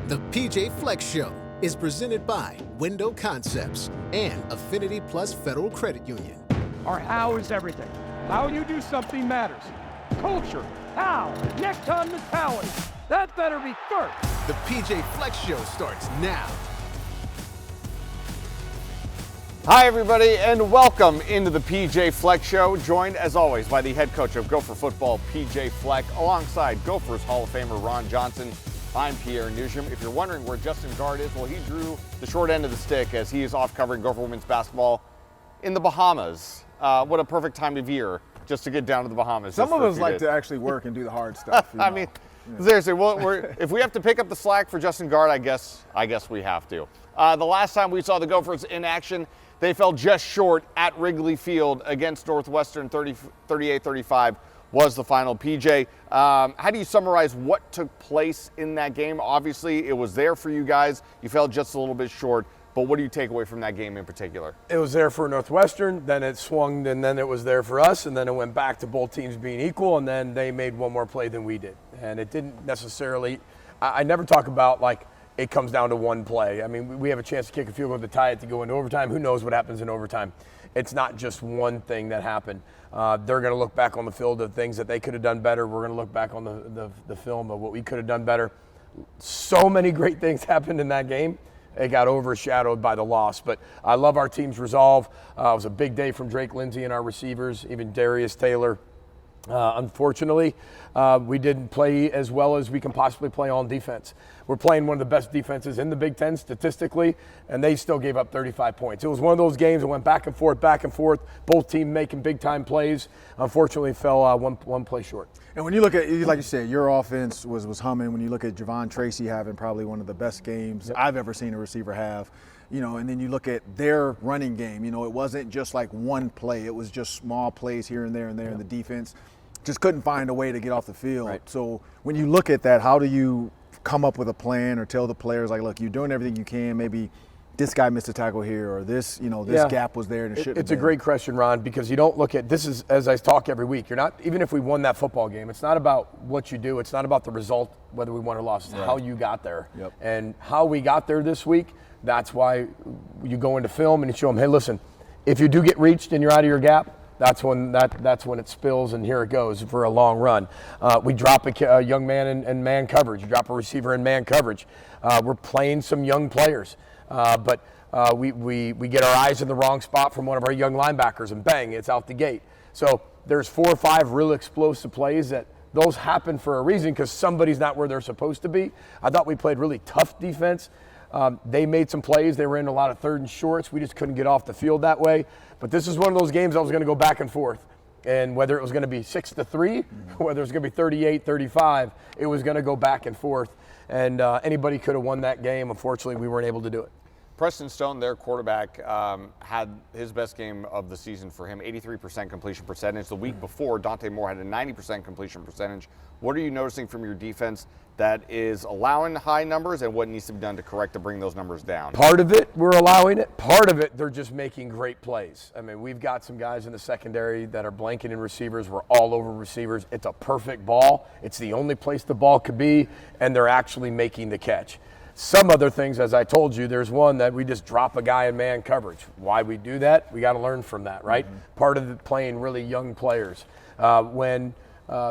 The PJ Fleck Show is presented by Window Concepts and Affinity Plus Federal Credit Union. Our how is everything. How you do something matters. Culture, how, neck-on mentality. That better be first. The PJ Fleck Show starts now. Hi, everybody, and welcome into the PJ Fleck Show, joined, as always, by the head coach of Gopher football, PJ Fleck, alongside Gophers Hall of Famer Ron Johnson. I'm Pierre Noujaim. If you're wondering where Justin Guard is, well, he drew the short end of the stick as he is off covering Gopher women's basketball in the Bahamas. What a perfect time of year just to get down to the Bahamas. Some of us like to actually work and do the hard stuff. I mean, seriously, if we have to pick up the slack for Justin Guard, I guess we have to. The last time we saw the Gophers in action, they fell just short at Wrigley Field against Northwestern. 38-35 was the final. PJ, how do you summarize what took place in that game? Obviously, it was there for you guys. You fell just a little bit short, but what do you take away from that game in particular? It was there for Northwestern, then it swung, and then it was there for us, and then it went back to both teams being equal, and then they made one more play than we did. And it didn't necessarily – I never talk about, like, it comes down to one play. I mean, we have a chance to kick a field goal to tie it to go into overtime. Who knows what happens in overtime? It's not just one thing that happened. They're going to look back on the field of things that they could have done better. We're going to look back on the film of what we could have done better. So many great things happened in that game. It got overshadowed by the loss. But I love our team's resolve. It was a big day from Drake Lindsey and our receivers, even Darius Taylor. Unfortunately, we didn't play as well as we can possibly play on defense. We're playing one of the best defenses in the Big Ten statistically, and they still gave up 35 points. It was one of those games that went back and forth, both teams making big-time plays. Unfortunately, fell one play short. And when you look at, like you said, your offense was humming. When you look at Javon Tracy having probably one of the best games I've ever seen a receiver have, and then you look at their running game, it wasn't just like one play. It was just small plays here and there, and the defense just couldn't find a way to get off the field. Right. So when you look at that, how do you come up with a plan or tell the players, like, look, you're doing everything you can, maybe this guy missed a tackle here, or this gap was there and it shouldn't have been. It's a great question, Ron, because you don't look at, this is, as I talk every week, you're not, even if we won that football game, it's not about what you do, it's not about the result, whether we won or lost, it's how you got there. Yep. And how we got there this week, that's why you go into film and you show them, hey, listen, if you do get reached and you're out of your gap, that's when it spills, and here it goes for a long run. We drop a young man in man coverage. You drop a receiver in man coverage. We're playing some young players, but we get our eyes in the wrong spot from one of our young linebackers, and bang, it's out the gate. So there's 4 or 5 real explosive plays that those happen for a reason, because somebody's not where they're supposed to be. I thought we played really tough defense. They made some plays. They were in a lot of third and shorts. We just couldn't get off the field that way. But this is one of those games that was going to go back and forth. And whether it was going to be 6-3, whether it was going to be 38-35, it was going to go back and forth. And anybody could have won that game. Unfortunately, we weren't able to do it. Preston Stone, their quarterback, had his best game of the season for him, 83% completion percentage. The week before, Dante Moore had a 90% completion percentage. What are you noticing from your defense that is allowing high numbers, and what needs to be done to correct to bring those numbers down? Part of it, we're allowing it. Part of it, they're just making great plays. I mean, we've got some guys in the secondary that are blanketing receivers. We're all over receivers. It's a perfect ball. It's the only place the ball could be, and they're actually making the catch. Some other things, as I told you, there's one that we just drop a guy in man coverage. Why we do that, we got to learn from that, right? Part of it, playing really young players. When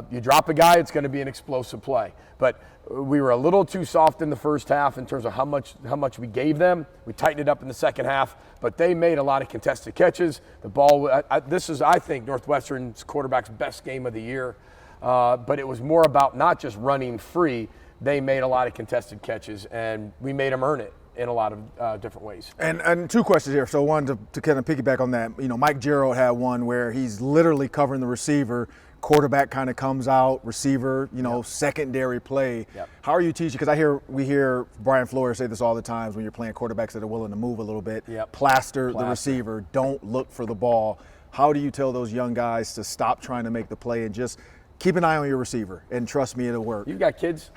you drop a guy, it's going to be an explosive play. But we were a little too soft in the first half in terms of how much we gave them. We tightened it up in the second half, but they made a lot of contested catches. The ball, this is, I think, Northwestern's quarterback's best game of the year. But it was more about not just running free. They made a lot of contested catches, and we made them earn it in a lot of different ways. And 2 questions here. So one, to kind of piggyback on that, Mike Gerald had one where he's literally covering the receiver. Quarterback kind of comes out, receiver, secondary play. Yep. How are you teaching? Because we hear Brian Flores say this all the times when you're playing quarterbacks that are willing to move a little bit. Yep. Plaster the receiver. Don't look for the ball. How do you tell those young guys to stop trying to make the play and just keep an eye on your receiver, and trust me, it'll work. You've got kids,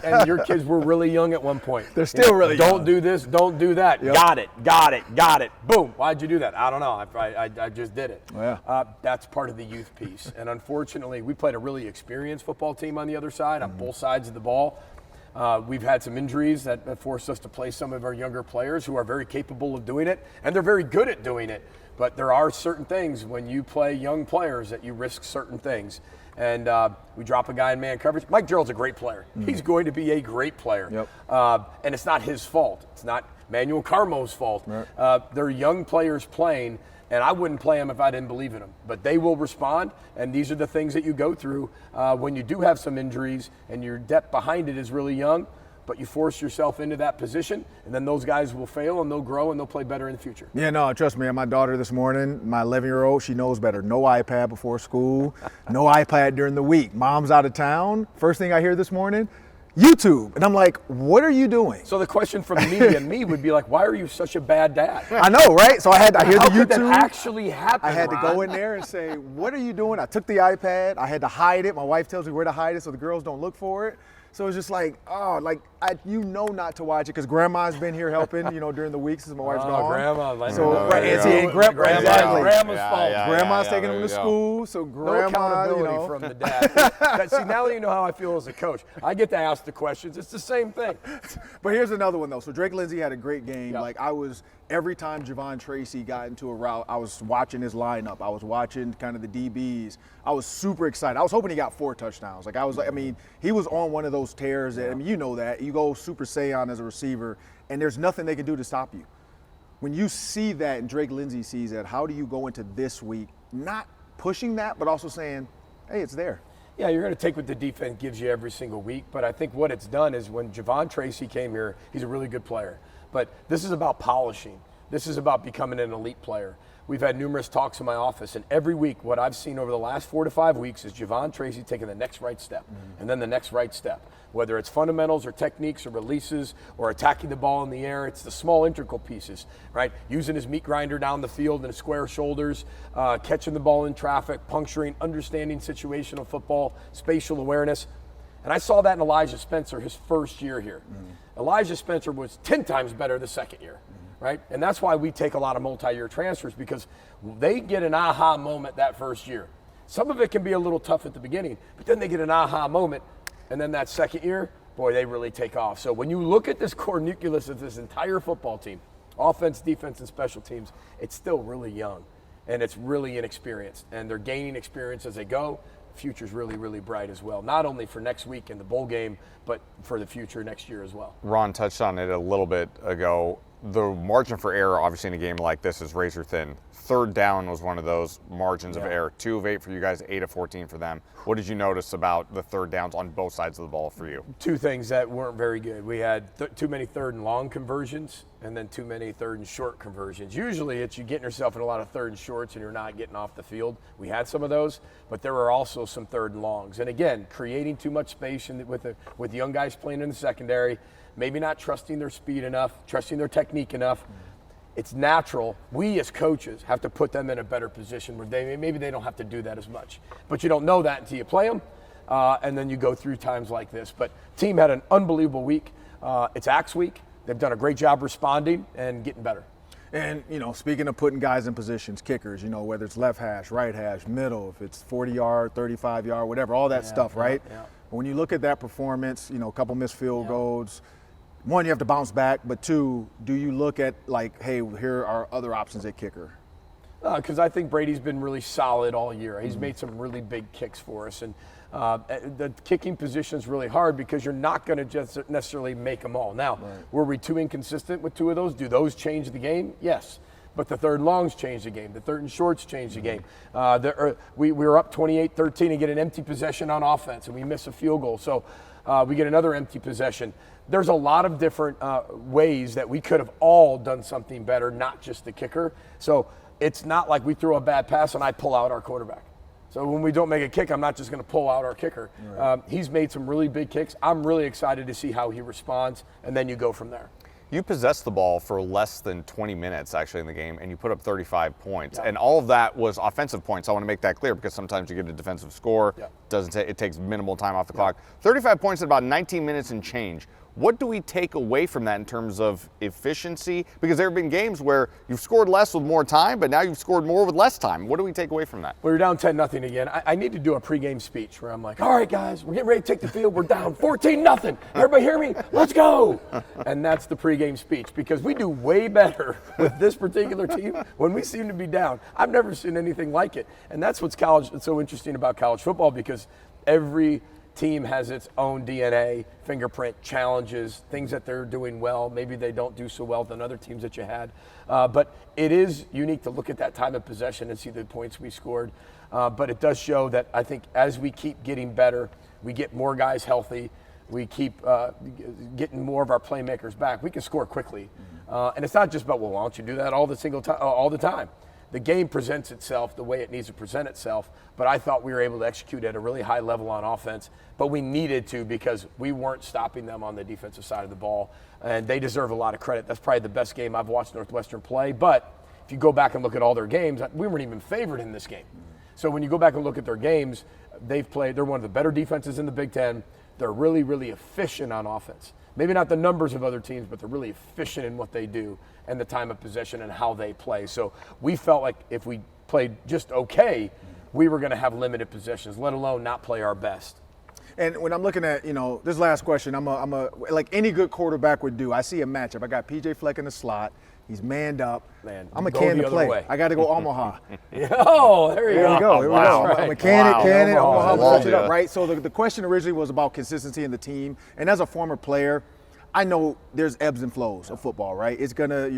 and your kids were really young at one point. They're still really young. Don't do this, don't do that. Yep. Got it. Boom. Why'd you do that? I don't know. I just did it. Yeah. That's part of the youth piece. And unfortunately, we played a really experienced football team on the other side, on both sides of the ball. We've had some injuries that forced us to play some of our younger players who are very capable of doing it, and they're very good at doing it. But there are certain things when you play young players that you risk certain things. And we drop a guy in man coverage. Mike Gerald's a great player. He's going to be a great player. Yep. And it's not his fault. It's not Manuel Carmo's fault. Right. They're young players playing, and I wouldn't play them if I didn't believe in them. But they will respond, and these are the things that you go through when you do have some injuries and your depth behind it is really young, but you force yourself into that position, and then those guys will fail, and they'll grow, and they'll play better in the future. Yeah, no, trust me. My daughter this morning, my 11-year-old, she knows better. No iPad before school, no iPad during the week. Mom's out of town. First thing I hear this morning, YouTube. And I'm like, what are you doing? So the question from the media and me would be like, why are you such a bad dad? I know, right? So I hear the YouTube. How could that actually happen, I had to go Ron? in there and say, what are you doing? I took the iPad. I had to hide it. My wife tells me where to hide it so the girls don't look for it. So it's just like, not to watch it because Grandma's been here helping, during the weeks since my wife's gone. Grandma. So Grandma's fault. Grandma's taking them to school, so Grandma, No accountability from the dad. See, now that you know how I feel as a coach, I get to ask the questions. It's the same thing. But here's another one though. So Drake Lindsey had a great game. Yeah. Like every time Javon Tracy got into a route, I was watching his lineup. I was watching kind of the DBs. I was super excited. I was hoping he got 4 touchdowns. He was on one of those tears that, you know that. You go Super Saiyan as a receiver, and there's nothing they can do to stop you. When you see that and Drake Lindsey sees that, how do you go into this week not pushing that, but also saying, hey, it's there? Yeah, you're going to take what the defense gives you every single week, but I think what it's done is when Javon Tracy came here, he's a really good player. But this is about polishing. This is about becoming an elite player. We've had numerous talks in my office, and every week what I've seen over the last 4 to 5 weeks is Javon Tracy taking the next right step, and then the next right step. Whether it's fundamentals or techniques or releases or attacking the ball in the air, it's the small integral pieces, right? Using his meat grinder down the field and his square shoulders, catching the ball in traffic, puncturing, understanding situational football, spatial awareness. And I saw that in Elijah Spencer his first year here. Elijah Spencer was 10 times better the second year, right? And that's why we take a lot of multi-year transfers, because they get an aha moment that first year. Some of it can be a little tough at the beginning, but then they get an aha moment, and then that second year, boy, they really take off. So when you look at this core nucleus of this entire football team, offense, defense, and special teams, it's still really young, and it's really inexperienced, and they're gaining experience as they go. Future's really, really bright as well, not only for next week in the bowl game, but for the future next year as well. Ron touched on it a little bit ago. The margin for error, obviously, in a game like this is razor thin. Third down was one of those margins of error. 2 of 8 for you guys, 8 of 14 for them. What did you notice about the third downs on both sides of the ball for you? 2 things that weren't very good. We had too many third and long conversions, and then too many third and short conversions. Usually it's you getting yourself in a lot of third and shorts and you're not getting off the field. We had some of those, but there were also some third and longs. And again, creating too much space with young guys playing in the secondary, maybe not trusting their speed enough, trusting their technique enough. It's natural. We as coaches have to put them in a better position where maybe they don't have to do that as much. But you don't know that until you play them, and then you go through times like this. But team had an unbelievable week. It's Axe week. They've done a great job responding and getting better. And, speaking of putting guys in positions, kickers, whether it's left hash, right hash, middle, if it's 40-yard, 35-yard, whatever, all that stuff, right? Yeah. But when you look at that performance, a couple missed field goals, 1, you have to bounce back, but 2, do you look at hey, here are other options at kicker? Because I think Brady's been really solid all year. He's made some really big kicks for us. And the kicking position is really hard because you're not going to just necessarily make them all. Now, were we too inconsistent with 2 of those? Do those change the game? Yes. But the third longs changed the game. The third and shorts changed the game. We were up 28-13 and get an empty possession on offense, and we miss a field goal. So we get another empty possession. There's a lot of different ways that we could have all done something better, not just the kicker. So it's not like we throw a bad pass and I pull out our quarterback. So when we don't make a kick, I'm not just going to pull out our kicker. Right. He's made some really big kicks. I'm really excited to see how he responds, and then you go from there. You possessed the ball for less than 20 minutes actually in the game, and you put up 35 points. And all of that was offensive points. I want to make that clear because sometimes you get a defensive score. It takes minimal time off the clock. 35 points in about 19 minutes and change. What do we take away from that in terms of efficiency? Because there have been games where you've scored less with more time, but now you've scored more with less time. What do we take away from that? We were down 10-0 again. I need to do a pregame speech where I'm like, all right, guys, we're getting ready to take the field. We're down 14-0. Everybody hear me? Let's go. And that's the pregame speech, because we do way better with this particular team when we seem to be down. I've never seen anything like it. And that's what's so interesting about college football, because every team has its own DNA, fingerprint, challenges, things that they're doing well. Maybe they don't do so well than other teams that you had. But it is unique to look at that time of possession and see the points we scored. But it does show that I think as we keep getting better, we get more guys healthy, we keep getting more of our playmakers back, we can score quickly. And it's not just about, well, why don't you do that all the time? The game presents itself the way it needs to present itself, but I thought we were able to execute at a really high level on offense, but we needed to, because we weren't stopping them on the defensive side of the ball, and they deserve a lot of credit. That's probably the best game I've watched Northwestern play, but if you go back and look at all their games, we weren't even favored in this game. So when you go back and look at their games, they're one of the better defenses in the Big Ten. They're really, really efficient on offense. Maybe not the numbers of other teams, but they're really efficient in what they do and the time of possession and how they play. So we felt like if we played just okay, we were going to have limited possessions, let alone not play our best. And when I'm looking at, this last question, I'm like any good quarterback would do. I see a matchup. I got PJ Fleck in the slot. He's manned up. Man, I'm a can to play. Way. I got to go Omaha. Oh, there you go. Here we Wow. go. I'm a can Omaha Love it up, it. right? So the question originally was about consistency in the team. And as a former player, I know there's ebbs and flows of football, right? You're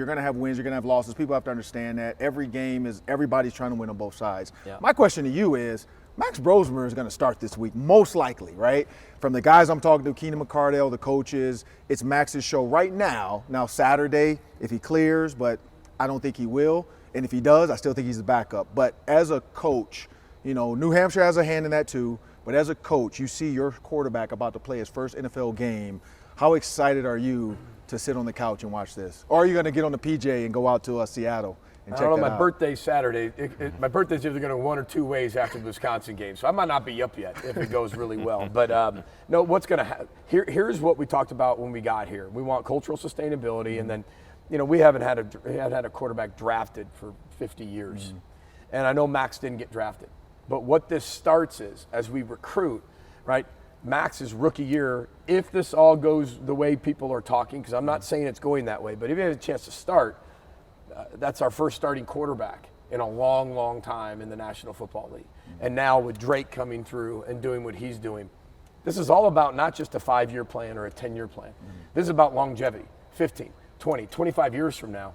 gonna have wins, you're gonna have losses. People have to understand that. Every game everybody's trying to win on both sides. Yeah. My question to you is, Max Brosmer is going to start this week, most likely, right? From the guys I'm talking to, Keenan McCardell, the coaches, it's Max's show right now. Now Saturday, if he clears, but I don't think he will. And if he does, I still think he's the backup. But as a coach, New Hampshire has a hand in that too. But as a coach, you see your quarterback about to play his first NFL game. How excited are you to sit on the couch and watch this? Or are you going to get on the PJ and go out to Seattle? I don't know, my birthday's Saturday. My birthday's either going to one or two ways after the Wisconsin game, so I might not be up yet if it goes really well. But no, what's going to happen? Here's what we talked about when we got here. We want cultural sustainability, and then, we haven't had a quarterback drafted for 50 years, and I know Max didn't get drafted. But what this starts is, as we recruit, right? Max's rookie year, if this all goes the way people are talking, because I'm not saying it's going that way, but if he has a chance to start, that's our first starting quarterback in a long, long time in the National Football League. And now with Drake coming through and doing what he's doing, this is all about not just a 5-year plan or a 10-year plan. This is about longevity, 15, 20, 25 years from now.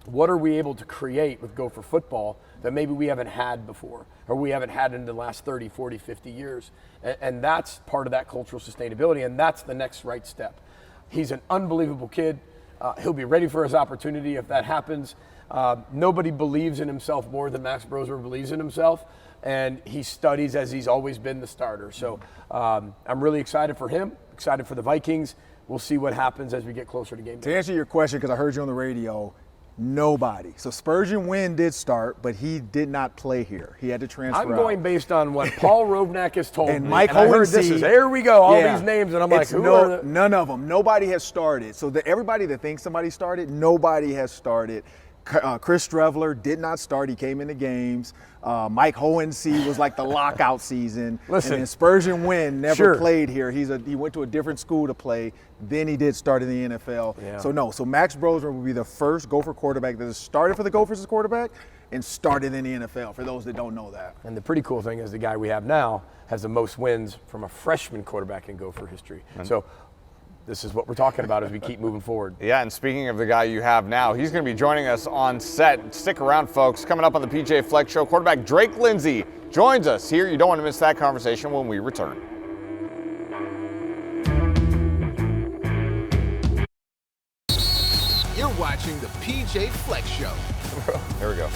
What are we able to create with Gopher football that maybe we haven't had before, or we haven't had in the last 30, 40, 50 years? And that's part of that cultural sustainability, and that's the next right step. He's an unbelievable kid. He'll be ready for his opportunity if that happens. Nobody believes in himself more than Max Brosmer believes in himself, and he studies as he's always been the starter. So I'm really excited for him, excited for the Vikings. We'll see what happens as we get closer to game day. To answer your question, because I heard you on the radio, nobody. So Spurgeon Wynn did start, but he did not play here. He had to transfer I'm going based on what Paul Rovnak has told and me. Mike and I heard this Hohensee, is, there we go, all these names, and I'm like, none of them. Nobody has started. So everybody that thinks somebody started, nobody has started. Chris Strevler did not start. He came into games. Mike Hohensee was like the lockout season. Listen, and then Spurgeon Wynn never played here. He went to a different school to play. Then he did start in the NFL. Yeah. So Max Brosmer will be the first Gopher quarterback that has started for the Gophers as quarterback and started in the NFL, for those that don't know that. And the pretty cool thing is the guy we have now has the most wins from a freshman quarterback in Gopher history. So this is what we're talking about as we keep moving forward. Yeah, and speaking of the guy you have now, he's going to be joining us on set. Stick around, folks. Coming up on the PJ Fleck Show, quarterback Drake Lindsey joins us here. You don't want to miss that conversation when we return. You're watching the PJ Fleck Show. There we go.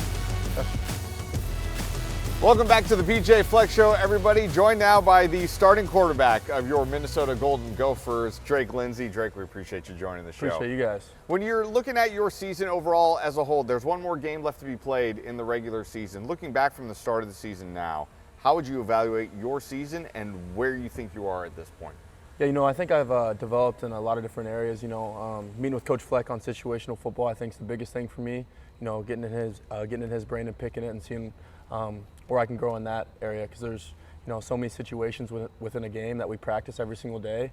Welcome back to the PJ Fleck Show, everybody. Joined now by the starting quarterback of your Minnesota Golden Gophers, Drake Lindsey. Drake, we appreciate you joining the show. Appreciate you guys. When you're looking at your season overall as a whole, there's one more game left to be played in the regular season. Looking back from the start of the season now, how would you evaluate your season and where you think you are at this point? Yeah, I think I've developed in a lot of different areas. Meeting with Coach Fleck on situational football, I think is the biggest thing for me. Getting in his brain and picking it and seeing where I can grow in that area, because there's so many situations within a game that we practice every single day.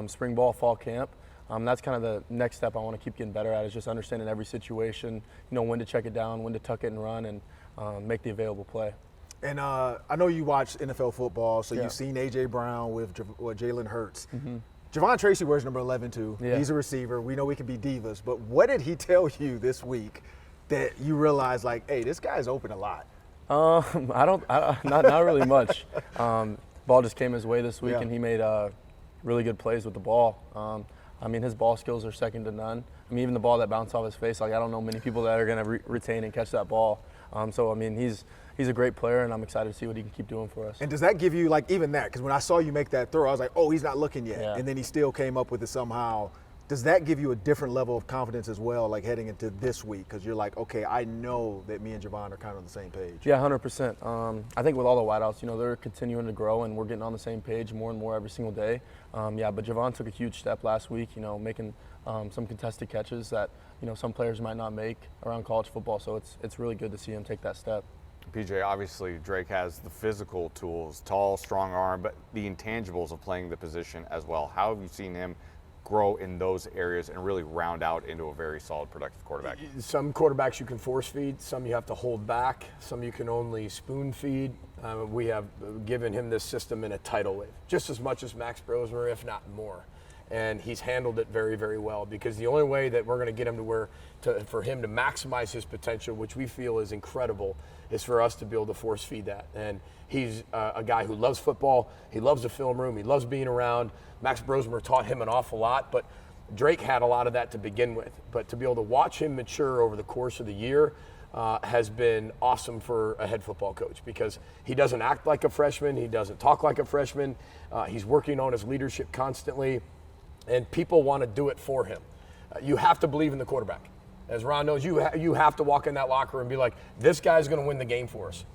Spring ball, fall camp. That's kind of the next step I want to keep getting better at, is just understanding every situation. when to check it down, when to tuck it and run, and make the available play. And I know you watch NFL football, so you've seen A.J. Brown with Jalen Hurts. Mm-hmm. Javon Tracy wears number 11 too. Yeah. He's a receiver. We know we can be divas, but what did he tell you this week that you realized, like, hey, this guy's open a lot? Not really much. Ball just came his way this week, and he made really good plays with the ball. His ball skills are second to none. Even the ball that bounced off his face, I don't know many people that are going to retain and catch that ball. He's a great player, and I'm excited to see what he can keep doing for us. And does that give you, even that, because when I saw you make that throw, I was like, oh, he's not looking yet. Yeah. And then he still came up with it somehow. Does that give you a different level of confidence as well, heading into this week? Because you're like, okay, I know that me and Javon are kind of on the same page. Yeah, 100%. I think with all the wideouts, they're continuing to grow, and we're getting on the same page more and more every single day. But Javon took a huge step last week, making some contested catches that, some players might not make around college football. So it's really good to see him take that step. PJ, obviously Drake has the physical tools, tall, strong arm, but the intangibles of playing the position as well. How have you seen him grow in those areas and really round out into a very solid, productive quarterback? Some quarterbacks you can force feed, some you have to hold back, some you can only spoon feed. We have given him this system in a tidal wave, just as much as Max Brosmer, if not more. And he's handled it very, very well, because the only way that we're going to get him for him to maximize his potential, which we feel is incredible, is for us to be able to force feed that. And he's a guy who loves football. He loves the film room. He loves being around. Max Brosmer taught him an awful lot, but Drake had a lot of that to begin with. But to be able to watch him mature over the course of the year has been awesome for a head football coach, because he doesn't act like a freshman. He doesn't talk like a freshman. He's working on his leadership constantly, and people want to do it for him. You have to believe in the quarterback. As Ron knows, you have to walk in that locker room and be like, this guy's going to win the game for us.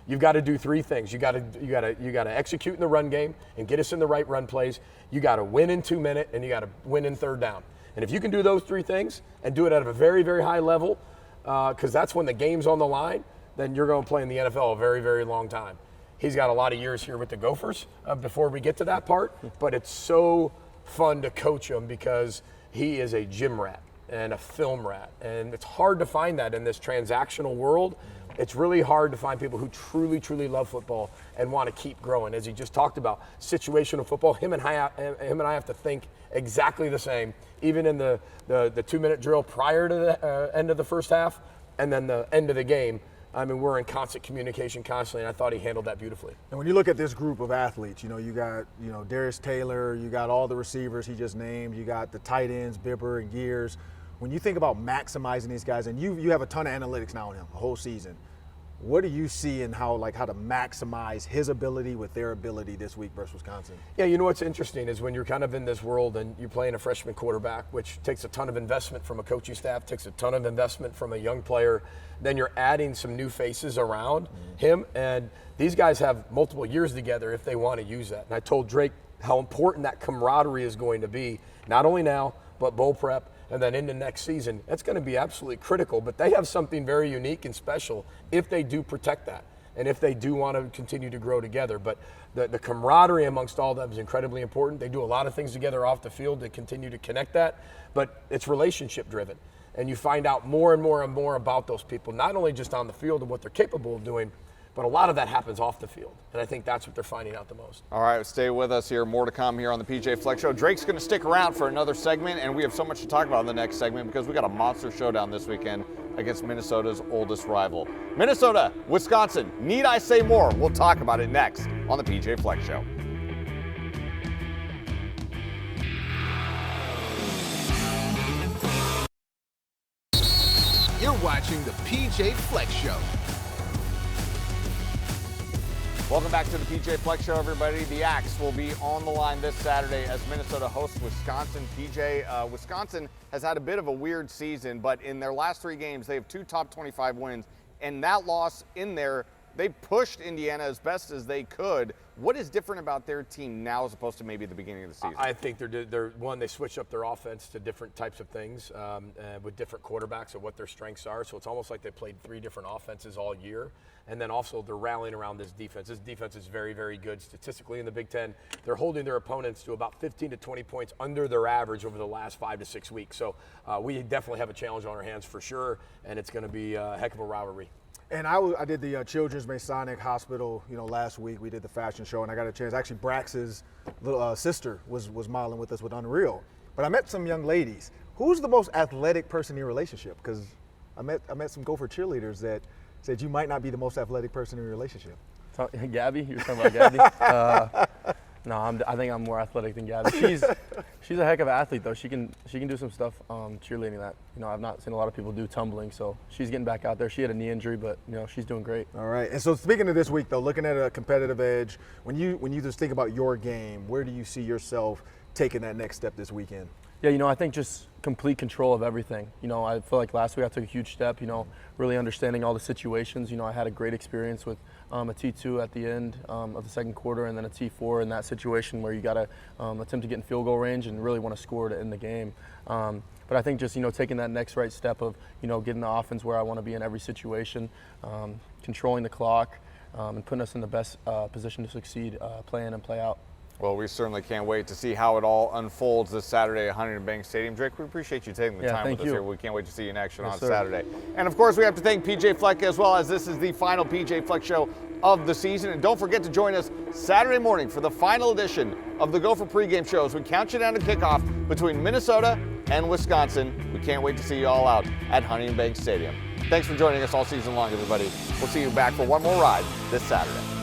You've got to do three things. You got to execute in the run game and get us in the right run plays. You got to win in 2 minute, and you got to win in third down. And if you can do those three things and do it at a very, very high level, because that's when the game's on the line, then you're going to play in the NFL a very, very long time. He's got a lot of years here with the Gophers before we get to that part, but it's so fun to coach him because he is a gym rat and a film rat. And it's hard to find that in this transactional world. It's really hard to find people who truly, truly love football and want to keep growing. As he just talked about, situational football, him and I have to think exactly the same, even in the 2 minute drill prior to the end of the first half and then the end of the game. We're in constant communication constantly, and I thought he handled that beautifully. And when you look at this group of athletes, you got, Darius Taylor, you got all the receivers he just named, you got the tight ends, Bibber and Gears. When you think about maximizing these guys, and you have a ton of analytics now on him, a whole season, what do you see in how to maximize his ability with their ability this week versus Wisconsin? Yeah, what's interesting is when you're kind of in this world and you're playing a freshman quarterback, which takes a ton of investment from a coaching staff, takes a ton of investment from a young player, then you're adding some new faces around him, and these guys have multiple years together if they want to use that. And I told Drake how important that camaraderie is going to be, not only now, but bowl prep, and then into next season. That's going to be absolutely critical, but they have something very unique and special if they do protect that and if they do want to continue to grow together. But the camaraderie amongst all of them is incredibly important. They do a lot of things together off the field to continue to connect that, but it's relationship driven. And you find out more and more and more about those people, not only just on the field and what they're capable of doing, but a lot of that happens off the field. And I think that's what they're finding out the most. All right, stay with us here. More to come here on the PJ Fleck Show. Drake's going to stick around for another segment, and we have so much to talk about in the next segment because we got a monster showdown this weekend against Minnesota's oldest rival. Minnesota, Wisconsin. Need I say more? We'll talk about it next on the PJ Fleck Show. You're watching the PJ Fleck Show. Welcome back to the PJ Fleck Show, everybody. The Axe will be on the line this Saturday as Minnesota hosts Wisconsin. PJ, Wisconsin has had a bit of a weird season, but in their last 3 games, they have 2 top 25 wins. And that loss in there, they pushed Indiana as best as they could. What is different about their team now as opposed to maybe the beginning of the season? I think they're one, they switch up their offense to different types of things with different quarterbacks and what their strengths are. So it's almost like they played 3 different offenses all year. And then also they're rallying around this defense. This defense is very, very good statistically in the Big Ten. They're holding their opponents to about 15 to 20 points under their average over the last 5 to 6 weeks. So we definitely have a challenge on our hands for sure, and it's going to be a heck of a rivalry. And I did the Children's Masonic Hospital, last week. We did the fashion show, and I got a chance. Actually, Brax's little sister was modeling with us with Unreal. But I met some young ladies. Who's the most athletic person in your relationship? Because I met some Gopher cheerleaders that said you might not be the most athletic person in your relationship. Gabby? You're talking about Gabby? No, I think I'm more athletic than Gabby. She's a heck of an athlete, though. She can do some stuff cheerleading that I've not seen a lot of people do, tumbling. So she's getting back out there. She had a knee injury, but she's doing great. All right. And so speaking of this week, though, looking at a competitive edge, when you just think about your game, where do you see yourself taking that next step this weekend? Yeah, I think just complete control of everything. I feel like last week I took a huge step, really understanding all the situations. I had a great experience with a T2 at the end of the second quarter and then a T4 in that situation where you got to attempt to get in field goal range and really want to score to end the game. But I think just, taking that next right step of, getting the offense where I want to be in every situation, controlling the clock, and putting us in the best position to succeed, play in and play out. Well, we certainly can't wait to see how it all unfolds this Saturday at Huntington Bank Stadium. Drake, we appreciate you taking the time with us here. We can't wait to see you in action on Saturday. And, of course, we have to thank PJ Fleck as well, as this is the final PJ Fleck Show of the season. And don't forget to join us Saturday morning for the final edition of the Gopher pregame show as we count you down to kickoff between Minnesota and Wisconsin. We can't wait to see you all out at Huntington Bank Stadium. Thanks for joining us all season long, everybody. We'll see you back for one more ride this Saturday.